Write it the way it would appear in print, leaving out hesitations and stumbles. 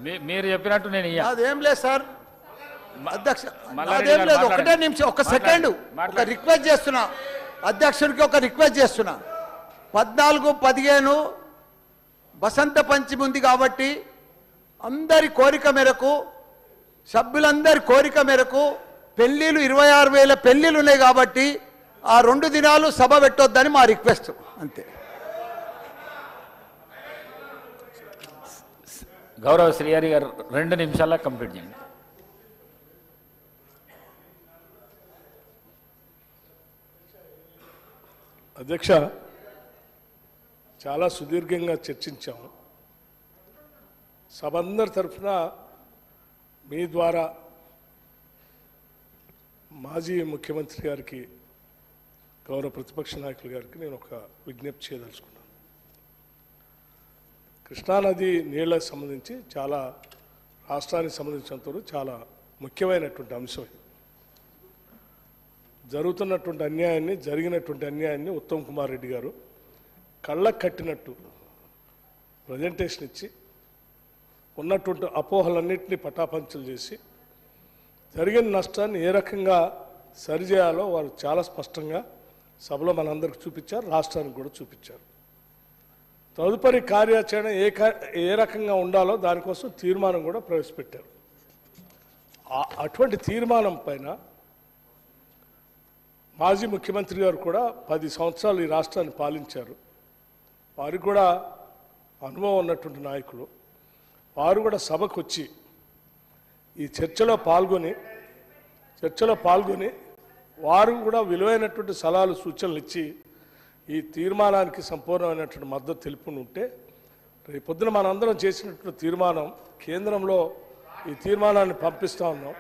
మీరు చెప్పినట్టు నేను అదేం లేదు సార్ అధ్యక్ష, అదేం లేదు. ఒకటే నిమిషం, ఒక సెకండ్, ఒక రిక్వెస్ట్ చేస్తున్నా అధ్యక్షుడికి, ఒక రిక్వెస్ట్ చేస్తున్నా. 14, 15 వసంత పంచమి ఉంది కాబట్టి అందరి కోరిక మేరకు, సభ్యులందరి కోరిక మేరకు పెళ్లిళ్ళు 26,000 పెళ్లిళ్ళు ఉన్నాయి కాబట్టి ఆ 2 దినాలు సభ పెట్టొద్దని మా రిక్వెస్ట్, అంతే. గౌరవ శ్రీహరి గారు 2 నిమిషాల్లో కంప్లీట్ చేయండి. అధ్యక్ష, చాలా సుదీర్ఘంగా చర్చించాము. సభ అందరి తరఫున మీ ద్వారా మాజీ ముఖ్యమంత్రి గారికి, గౌరవ ప్రతిపక్ష నాయకులు గారికి నేను ఒక విజ్ఞప్తి చేయదలుచుకున్నాను. కృష్ణానది నీళ్లకు సంబంధించి చాలా రాష్ట్రానికి సంబంధించినంతవరకు చాలా ముఖ్యమైనటువంటి అంశం. జరుగుతున్నటువంటి అన్యాయాన్ని, జరిగినటువంటి అన్యాయాన్ని ఉత్తమ్ కుమార్ రెడ్డి గారు కళ్ళకు కట్టినట్టు ప్రజెంటేషన్ ఇచ్చి ఉన్నటువంటి అపోహలన్నింటినీ పటాపంచలు చేసి జరిగిన నష్టాన్ని ఏ రకంగా సరిచేయాలో వారు చాలా స్పష్టంగా సభలో మనందరికి చూపించారు, రాష్ట్రానికి కూడా చూపించారు. తదుపరి కార్యాచరణ ఏ రకంగా ఉండాలో దానికోసం తీర్మానం కూడా ప్రవేశపెట్టారు. అటువంటి తీర్మానం పైన మాజీ ముఖ్యమంత్రి గారు కూడా 10 సంవత్సరాలు ఈ రాష్ట్రాన్ని పాలించారు. వారికి కూడా అనుభవం ఉన్నటువంటి నాయకులు. వారు కూడా సభకు వచ్చి ఈ చర్చలో పాల్గొని వారు కూడా విలువైనటువంటి సలహాలు, సూచనలు ఇచ్చి ఈ తీర్మానానికి సంపూర్ణమైనటువంటి మద్దతు తెలుపుని ఉంటే రేపొద్దున మనందరం చేసినటువంటి తీర్మానం కేంద్రంలో ఈ తీర్మానాన్ని పంపిస్తూ ఉన్నాం.